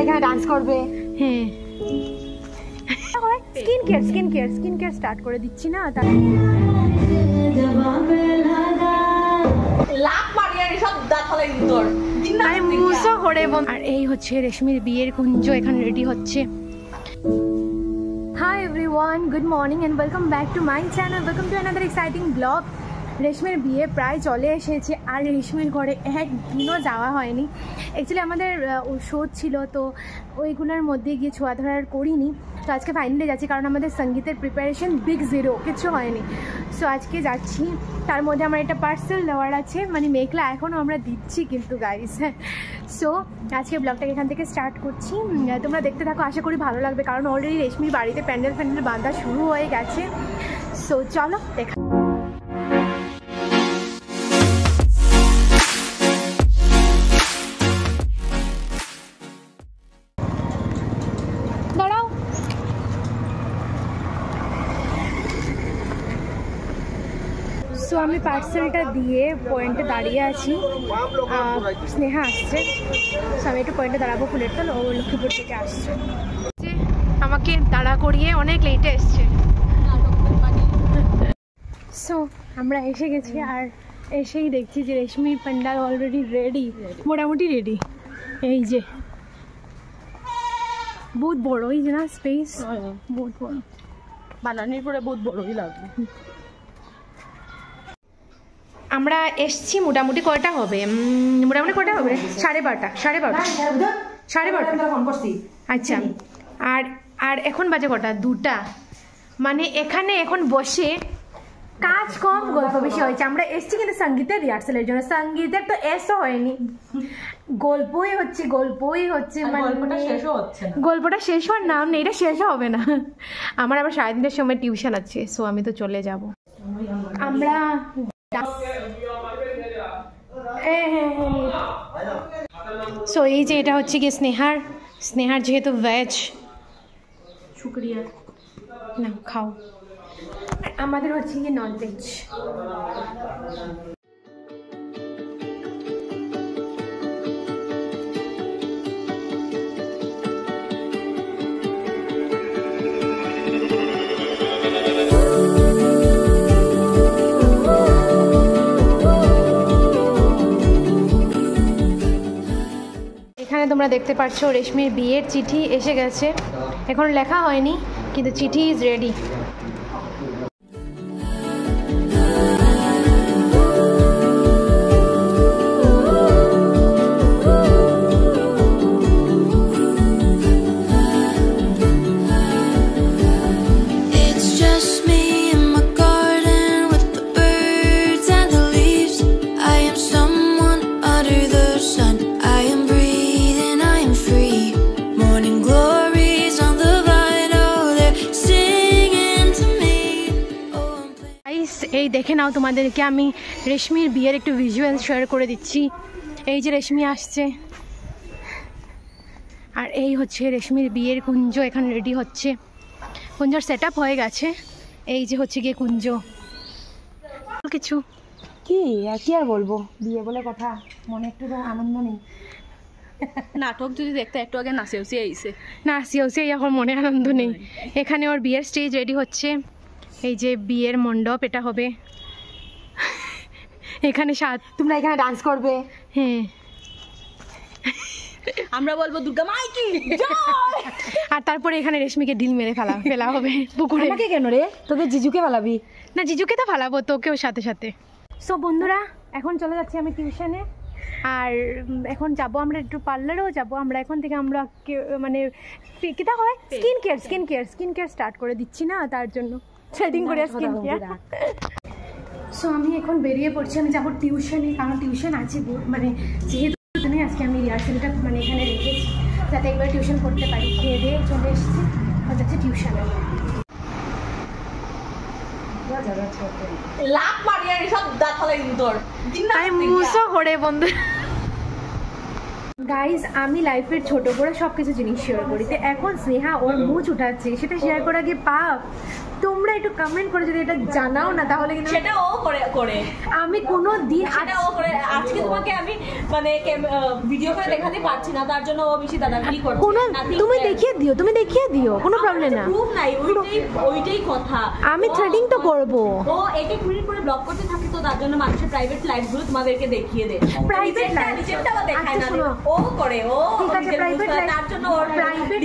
এখানে ডান্স করবে। হ্যাঁ স্কিন কেয়ার স্টার্ট করে দিচ্ছি না তার আর এই হচ্ছে রেশমির বিয়ের কুঞ্জ এখানে রেডি হচ্ছে। Hi everyone, good morning and welcome back to my channel, welcome to another exciting blog. রেশমির বিয়ে প্রায় চলে এসেছে আর রেশমির ঘরে একদিনও যাওয়া হয়নি। অ্যাকচুয়ালি আমাদের শোধ ছিল তো ওইগুলোর মধ্যে গিয়ে ছোঁয়া ধরার করিনি, তো আজকে ফাইনালি যাচ্ছি কারণ আমাদের সঙ্গীতের প্রিপারেশন বিগ জিরো, কিছু হয়নি। সো আজকে যাচ্ছি, তার মধ্যে আমার একটা পার্সেল দেওয়ার আছে, মানে মেঘলা এখনও আমরা দিচ্ছি কিন্তু গাইস। হ্যাঁ, সো আজকে ব্লগটাকে এখান থেকে স্টার্ট করছি, তোমরা দেখতে থাকো, আশা করি ভালো লাগবে কারণ অলরেডি রেশমির বাড়িতে প্যান্ডেল বাঁধা শুরু হয়ে গেছে। সো চলো দেখা। সো আমি পার্সেলটা দিয়ে পয়েন্টে দাঁড়িয়ে আছি, স্নেহা আসছে, সো আমি একটু পয়েন্টে দাঁড়াবো, ফুলের তল, ও লক্ষ্মীপুর থেকে আসছে, আমাকে দাঁড়া করিয়ে অনেক লেটে এসছে। সো আমরা এসে গেছি আর এসেই দেখছি যে রেশমির প্যান্ডাল অলরেডি রেডি, মোটামুটি রেডি। এই যে বহুত বড়, এই যে না স্পেস বহুত বড়, বানানির পরে বহুত বড়ই লাগবে। আমরা এসছি মোটামুটি কয়টা হবে, মোটামুটি কয়টা হবে 12:30 ফোন করছি। আচ্ছা, আর আর এখন বাজে কটা, 2টা, মানে এখানে এখন বসে কাজ কম গল্প বেশি হয়েছে। আমরা এসছি কিন্তু সঙ্গীতের রিহার্সালের জন্য, সঙ্গীতের তো এসও হয়নি, গল্পই হচ্ছে মানে গল্পটা শেষ হওয়ার নাম নেই, এটা শেষ হবে না। আমার আবার 3:30 সময় টিউশন আছে, সো আমি তো চলে যাব। আমরা সো এই যে এটা হচ্ছে কি স্নেহার যেহেতু ভেজ, শুক্রিয়া না খাও, আমাদের হচ্ছে কি নন ভেজ। তোমরা দেখতে পাচ্ছ রেশমির বিয়ের চিঠি এসে গেছে, এখন লেখা হয়নি কিন্তু চিঠি ইজ রেডি। এই দেখে নাও, তোমাদেরকে আমি রেশমির বিয়ের একটু ভিজুয়াল শেয়ার করে দিচ্ছি। এই যে রেশমি আসছে আর এই হচ্ছে রেশমির বিয়ের কুঞ্জ এখানে রেডি হচ্ছে, কুঞ্জর সেট আপ হয়ে গেছে। এই যে হচ্ছে গিয়ে কুঞ্জ, কিছু কি আর বলবো, বিয়ে বলে কথা, মনে একটু আনন্দ নেই। নাটক যদি দেখতে একটু আগে নাচেওসি এখন মনে আনন্দ নেই। এখানে ওর বিয়ের স্টেজ রেডি হচ্ছে, এই যে বিয়ের মণ্ডপ এটা হবে, এখানে তোমরা এখানে ডান্স করবে। হ্যাঁ, আমরা বলবো দুর্গা মাই কি জয়, আর তারপরে এখানে রেশমিকে ঢিল মেরে ফেলা হবে পুকুরে। আমাকে কেন রে, তোকে জিজুকে ফেলাবি? না, জিজুকে তো ফেলাবো, তোকেও সাথে সাথে। সো বন্ধুরা, এখন চলে যাচ্ছি আমি টিউশনে, আর এখন যাব আমরা একটু পার্লারেও যাব। আমরা এখন থেকে আমরা মানে কিটা হয় স্কিন কেয়ার স্টার্ট করে দিচ্ছি না, তার জন্য থ্রেডিং করে স্কিন কেয়ার। সো আমি এখন বেরিয়ে পড়ছি, আমি যাবো টিউশনে, কারণ টিউশন আছে, মানে যেহেতু আজকে আমি রিহার্সালটা মানে এখানে রেখেছি যাতে একবার টিউশন করতে পারি। খেয়ে দিয়ে চলে এসেছি, যাচ্ছে টিউশনে। গাইজ আমি লাইফের ছোট বড় সব কিছু জিনিস শেয়ার করি, তো এখন স্নেহা ওর মুখ উঠাচ্ছে, সেটা শেয়ার করা গিয়ে পাপ। তোমরা একটু কমেন্ট করে যদি এটা জানাও না তাহলে কিন্তু সেটা ও করে আমি কোনো দিন সেটা ও করে। আজকে তোমাকে আমি মানে ভিডিও করে দেখাতে পারছি না, তার জন্য ও বেশি দাদাগিরি করছে। কোনো তুমি দেখিয়ে দিও, কোনো প্রবলেম না, প্রুফ নাই, ওইটাই কথা। আমি থ্রেডিং তো করব। ও এক মিনিট করে ব্লগ করতে থাকে, তো তার জন্য মানুষের প্রাইভেট লাইফ গুলো তোমাদেরকে দেখিয়ে দেয়। প্রাইভেট লাইফ নিজেরটাও দেখায় না, ও করে। ও প্রাইভেট লাইফ, তার জন্য ওর প্রাইভেট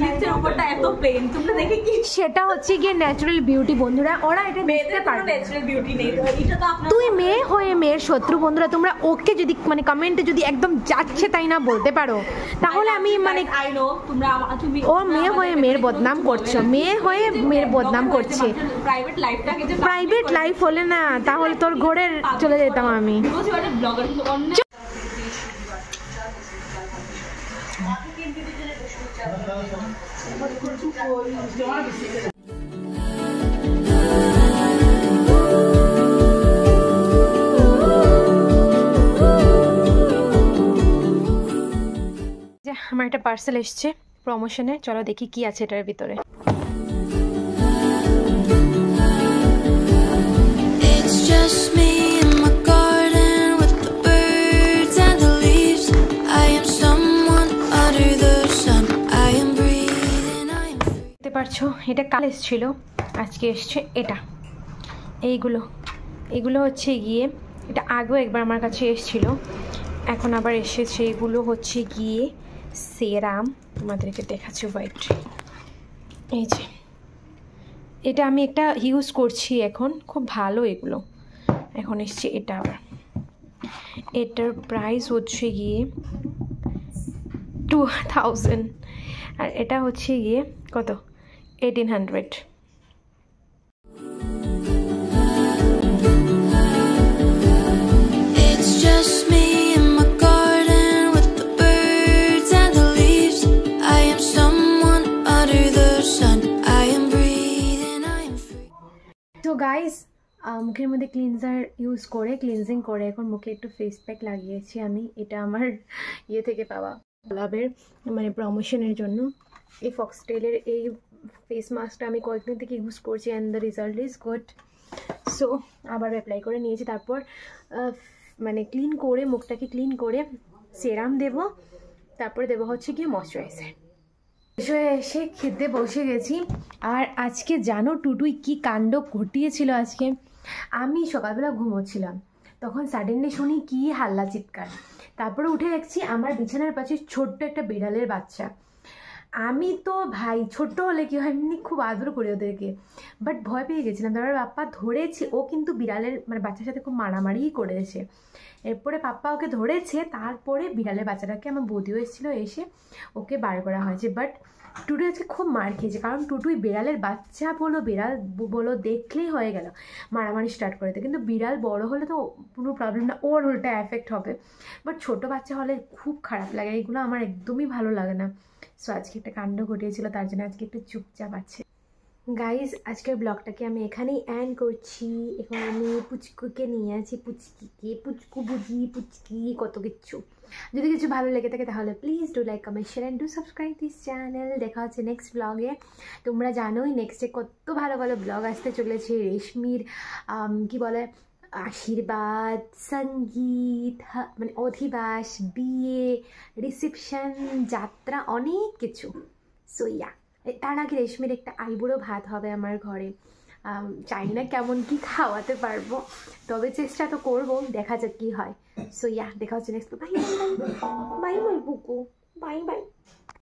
লিপসের উপরটা এত প্লেন, তোমরা দেখে কি? সেটা হচ্ছে গিয়ে ন্যাচারাল বিউটি বন্ধুরা, ওরা এটা বুঝতে পারবে। ন্যাচারাল বিউটি নেই, এটা তো আপনার। তুই মেয়ে হয়ে মেয়ের শত্রু বন্ধুরা, তোমরা ওকে যদি মানে কমেন্টে যদি একদম যাচ্ছে তাই না বলতে পারো, তাহলে আমি মানে আই নো তুমি ও মেয়ে হয়ে মেয়ের বদনাম করছো, মেয়ে হয়ে মেয়ের বদনাম করছে। প্রাইভেট লাইফটাকে যে প্রাইভেট লাইফ হলে না তাহলে তোর ঘরের চলে যেতাম আমি। ব্লগার কিন্তু অন্য আমার একটা পার্সেল এসছে প্রমোশনে, চলো দেখি কি আছে এটার ভিতরে। দেখতে পারছো এটা কাল এসেছিল, আজকে এসছে এটা। এইগুলো হচ্ছে গিয়ে, এটা আগেও একবার আমার কাছে এসেছিল, এখন আবার এসেছে। এগুলো হচ্ছে গিয়ে সেরাম, তোমাদেরকে দেখাচ্ছি হোয়াইট। এই যে এটা আমি একটা ইউজ করছি এখন, খুব ভালো এগুলো। এখন এসছে এটা আবার, এটার প্রাইস হচ্ছে গিয়ে 2000, আর এটা হচ্ছে গিয়ে কত 1800। তো গাইস মুখের মধ্যে ক্লিনজিং করে এখন মুখে একটু ফেস প্যাক লাগিয়েছি আমি। এটা আমার থেকে পাওয়া লাভের মানে প্রমোশনের জন্য। এই ফক্সটেলের এই ফেস মাস্কটা আমি কয়েকদিন থেকে ইউজ করছি and the result is good. So আবার অ্যাপ্লাই করে নিয়েছি, তারপর মানে মুখটাকে ক্লিন করে সেরাম দেব, তারপরে দেবো হচ্ছে গিয়ে ময়শ্চারাইজার। এসে খেতে বসে গেছি। আর আজকে জানো টুটুই কি কাণ্ড ঘটিয়েছিল আজকে। আমি সকালবেলা ঘুমোচ্ছিলাম, তখন সাডেনলি শুনি কি হাল্লা চিৎকার, তারপরে উঠে দেখছি আমার বিছানার পাশে ছোট্ট একটা বিড়ালের বাচ্চা। আমি তো ভাই ছোট্ট হলে কি হয় এমনি খুব আদর করি ওদেরকে, বাট ভয় পেয়ে গেছিলাম। তারপরে পাপ্পা ধরেছি, ও কিন্তু বিড়ালের মানে বাচ্চার সাথে খুব মারামারিই করেছে। এরপরে পাপ্পা ওকে ধরেছে, তারপরে বিড়ালের বাচ্চাটাকে আমার বৌদিও এসেছিলো, এসে ওকে বার করা হয়েছে। বাট টুটু আজকে খুব মার খেয়েছে, কারণ টুটুই বিড়ালের বাচ্চা বলো বিড়াল বলো দেখলেই হয়ে গেল মারামারি স্টার্ট করে দেয়। কিন্তু বিড়াল বড় হলে তো কোনো প্রবলেম না, ওর উল্টা এফেক্ট হবে, বাট ছোটো বাচ্চা হলে খুব খারাপ লাগে, এগুলো আমার একদমই ভালো লাগে না। সো আজকে একটা কাণ্ড ঘটিয়েছিল, তার জন্য আজকে একটু চুপচাপ আছে। গাইজ আজকের ব্লগটাকে আমি এখানেই এন্ড করছি। এখন আমি পুচকুকে নিয়ে আছি, পুচকু বুঝি পুচকি কত কিছু। যদি কিছু ভালো লেগে থাকে তাহলে please do like comment share and do subscribe this channel. দেখা হচ্ছে নেক্সট ব্লগে। তোমরা জানোই নেক্সটে কত ভালো ভালো ব্লগ আসতে চলেছে। রেশমির কি বলে আশীর্বাদ, সঙ্গীত, মানে অধিবাস, বিয়ে, রিসেপশন, যাত্রা, অনেক কিছু। সো ইয়া, তার আগে রেশমির একটা আইবুড়ো ভাত হবে আমার ঘরে। জানি না কেমন কি খাওয়াতে পারবো, তবে চেষ্টা তো করবো, দেখা যাক কি হয়। সো ইয়া, দেখা হচ্ছে next. Bye bye bye bye Buku, bye by.